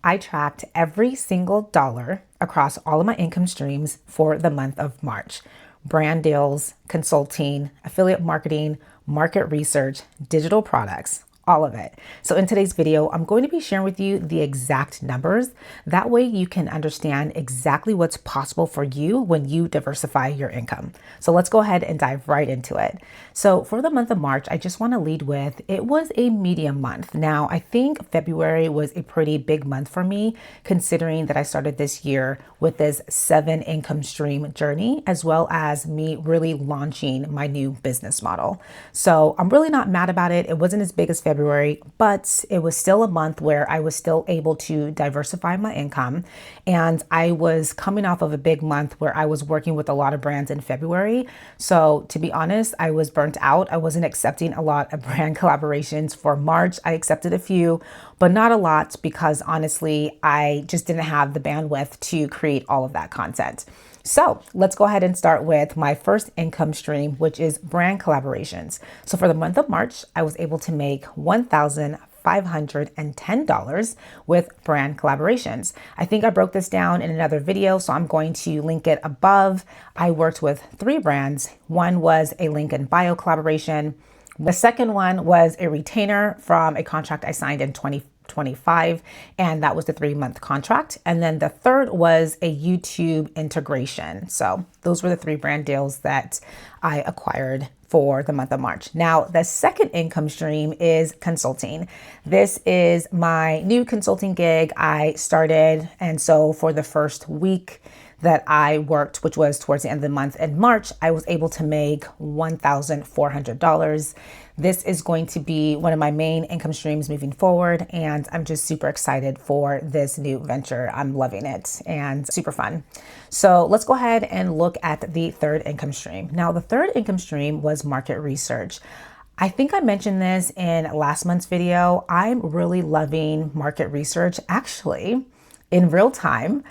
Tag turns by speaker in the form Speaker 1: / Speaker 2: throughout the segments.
Speaker 1: I tracked every single dollar across all of my income streams for the month of March. Brand deals, consulting, affiliate marketing, market research, digital products, all of it. So in today's video, I'm going to be sharing with you the exact numbers. That way you can understand exactly what's possible for you when you diversify your income. So let's go ahead and dive right into it. So for the month of March, I just want to lead with, it was a medium month. Now, I think February was a pretty big month for me, considering that I started this year with this 7 income stream journey, as well as me really launching my new business model. So I'm really not mad about it. It wasn't as big as February, but it was still a month where I was still able to diversify my income. And I was coming off of a big month where I was working with a lot of brands in February. So to be honest, I was burnt out. I wasn't accepting a lot of brand collaborations for March. I accepted a few, but not a lot because honestly, I just didn't have the bandwidth to create all of that content. So let's go ahead and start with my first income stream, which is brand collaborations. So for the month of March, I was able to make $1,510 with brand collaborations. I think I broke this down in another video, so I'm going to link it above. I worked with 3 brands. One was a link in bio collaboration. The second one was a retainer from a contract I signed in 2025, and that was the 3-month contract. And then the third was a YouTube integration. So those were the 3 brand deals that I acquired for the month of March. Now, the second income stream is consulting. This is my new consulting gig I started. And so for the first week that I worked, which was towards the end of the month in March, I was able to make $1,400. This is going to be one of my main income streams moving forward, and I'm just super excited for this new venture. I'm loving it and super fun. So let's go ahead and look at the third income stream. Now, the third income stream was market research. I think I mentioned this in last month's video. I'm really loving market research. Actually, in real time,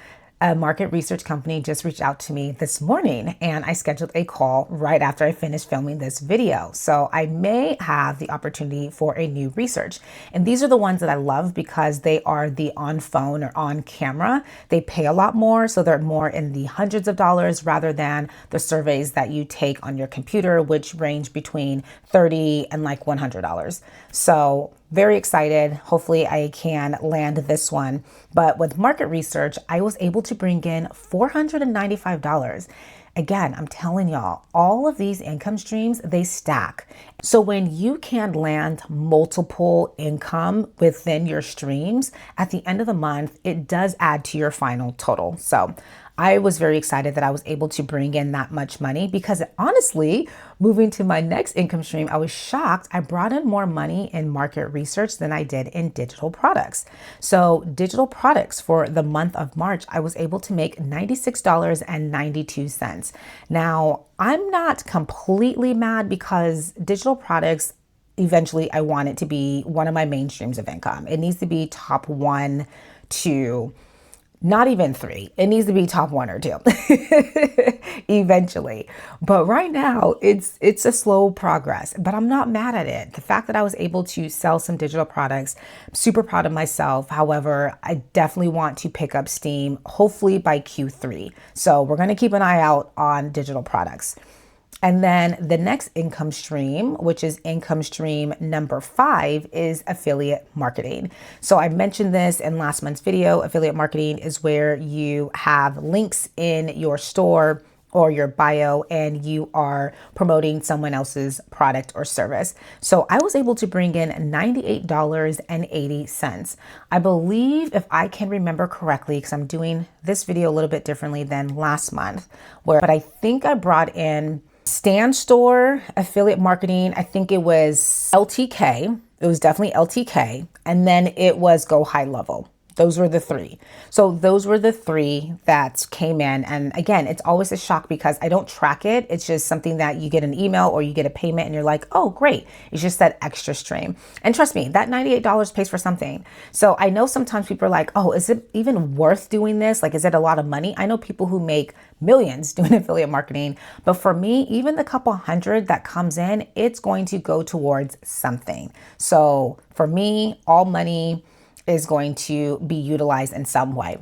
Speaker 1: a market research company just reached out to me this morning, and I scheduled a call right after I finished filming this video. So I may have the opportunity for a new research. And these are the ones that I love because they are the on phone or on camera. They pay a lot more, so they're more in the hundreds of dollars rather than the surveys that you take on your computer, which range between $30 and like $100. So very excited. Hopefully I can land this one. But with market research, I was able to bring in $495. Again, I'm telling y'all, all of these income streams, they stack. So when you can land multiple income within your streams, at the end of the month, it does add to your final total. So I was very excited that I was able to bring in that much money because honestly, moving to my next income stream, I was shocked. I brought in more money in market research than I did in digital products. So digital products for the month of March, I was able to make $96.92. Now, I'm not completely mad because digital products, eventually I want it to be one of my main streams of income. It needs to be top 1 to not even 3. It needs to be top 1 or 2 eventually. But right now it's a slow progress, but I'm not mad at it. The fact that I was able to sell some digital products, I'm super proud of myself. However, I definitely want to pick up steam, hopefully by Q3. So we're going to keep an eye out on digital products. And then the next income stream, which is income stream number 5, is affiliate marketing. So I mentioned this in last month's video. Affiliate marketing is where you have links in your store or your bio and you are promoting someone else's product or service. So I was able to bring in $98.80. I believe, if I can remember correctly, because I'm doing this video a little bit differently than last month, but I think I brought in Stand Store, affiliate marketing. I think it was LTK. It was definitely LTK. And then it was Go High Level. Those were the 3. So those were the 3 that came in. And again, it's always a shock because I don't track it. It's just something that you get an email or you get a payment and you're like, oh, great. It's just that extra stream. And trust me, that $98 pays for something. So I know sometimes people are like, oh, is it even worth doing this? Like, is it a lot of money? I know people who make millions doing affiliate marketing. But for me, even the couple hundred that comes in, it's going to go towards something. So for me, all money is going to be utilized in some way.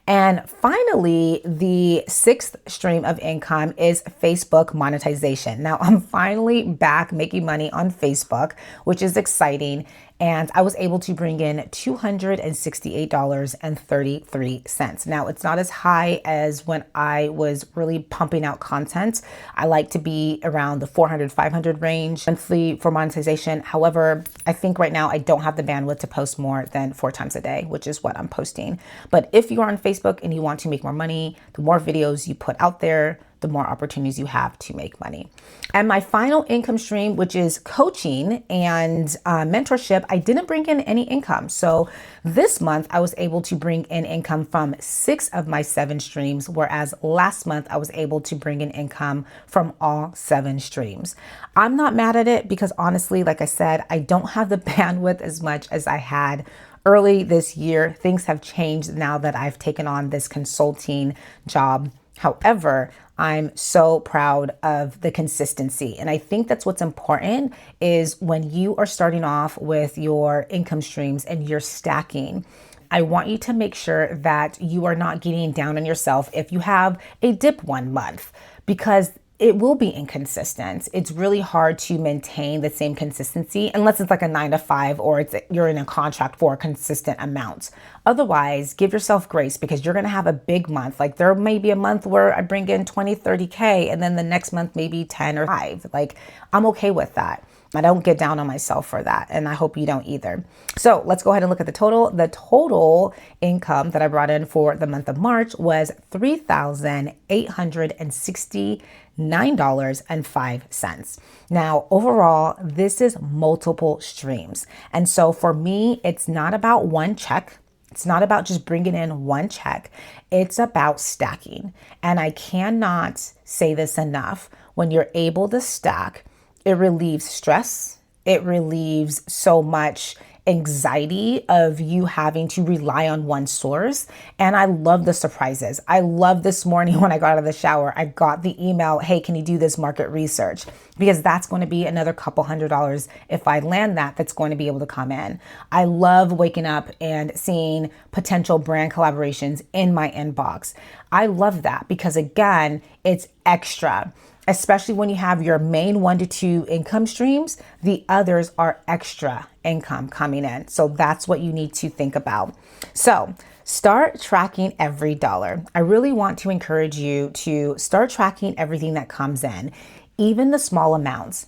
Speaker 1: And finally, the sixth stream of income is Facebook monetization. Now, I'm finally back making money on Facebook, which is exciting. And I was able to bring in $268.33. Now, it's not as high as when I was really pumping out content. I like to be around the 400, 500 range monthly for monetization. However, I think right now I don't have the bandwidth to post more than 4 times a day, which is what I'm posting. But if you are on Facebook and you want to make more money, the more videos you put out there, the more opportunities you have to make money. And my final income stream, which is coaching and mentorship, I didn't bring in any income. So this month I was able to bring in income from 6 of my 7 streams, whereas last month I was able to bring in income from all 7 streams. I'm not mad at it because honestly, like I said, I don't have the bandwidth as much as I had early this year. Things have changed now that I've taken on this consulting job. However, I'm so proud of the consistency. And I think that's what's important is when you are starting off with your income streams and you're stacking, I want you to make sure that you are not getting down on yourself if you have a dip one month, because it will be inconsistent. It's really hard to maintain the same consistency unless it's like a 9 to 5 or you're in a contract for a consistent amount. Otherwise, give yourself grace because you're going to have a big month. Like there may be a month where I bring in 20, 30K and then the next month maybe 10 or 5. Like I'm okay with that. I don't get down on myself for that. And I hope you don't either. So let's go ahead and look at the total. The total income that I brought in for the month of March was $3,869.05. Now, overall, this is multiple streams. And so for me, it's not about one check. It's not about just bringing in one check. It's about stacking. And I cannot say this enough. When you're able to stack, it relieves stress. It relieves so much anxiety of you having to rely on one source. And I love the surprises. I love this morning when I got out of the shower, I got the email, hey, can you do this market research? Because that's going to be another couple $100 if I land that, that's going to be able to come in. I love waking up and seeing potential brand collaborations in my inbox. I love that because again, it's extra. Especially when you have your main 1 to 2 income streams, the others are extra income coming in. So that's what you need to think about. So start tracking every dollar. I really want to encourage you to start tracking everything that comes in, even the small amounts.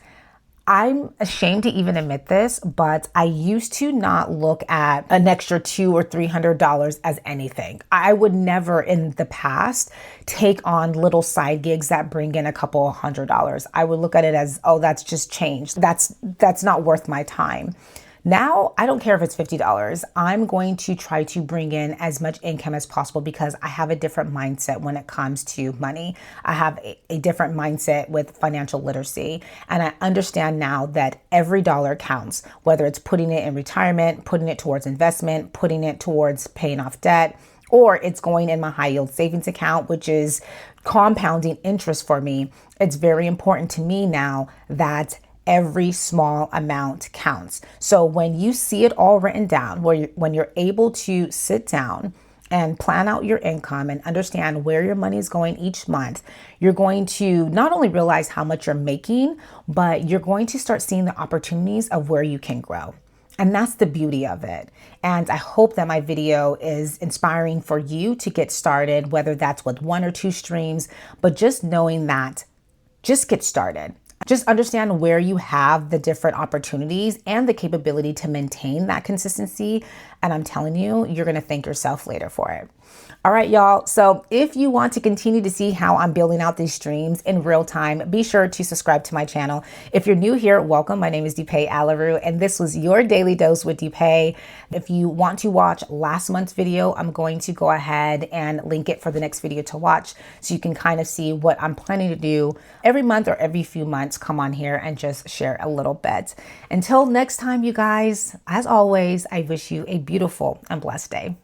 Speaker 1: I'm ashamed to even admit this, but I used to not look at an extra $200 or $300 as anything. I would never in the past take on little side gigs that bring in a couple $100. I would look at it as, oh, that's just change. That's not worth my time. Now, I don't care if it's $50. I'm going to try to bring in as much income as possible because I have a different mindset when it comes to money. I have a different mindset with financial literacy. And I understand now that every dollar counts, whether it's putting it in retirement, putting it towards investment, putting it towards paying off debt, or it's going in my high yield savings account, which is compounding interest for me. It's very important to me now that every small amount counts. So when you see it all written down, when you're able to sit down and plan out your income and understand where your money is going each month, you're going to not only realize how much you're making, but you're going to start seeing the opportunities of where you can grow. And that's the beauty of it. And I hope that my video is inspiring for you to get started, whether that's with 1 or 2 streams, but just knowing that just get started. Just understand where you have the different opportunities and the capability to maintain that consistency. And I'm telling you, you're going to thank yourself later for it. All right, y'all. So if you want to continue to see how I'm building out these streams in real time, be sure to subscribe to my channel. If you're new here, welcome. My name is Aleru, and this was your Daily Dose with Dupe. If you want to watch last month's video, I'm going to go ahead and link it for the next video to watch so you can kind of see what I'm planning to do every month or every few months. Come on here and just share a little bit. Until next time, you guys, as always, I wish you a beautiful and blessed day.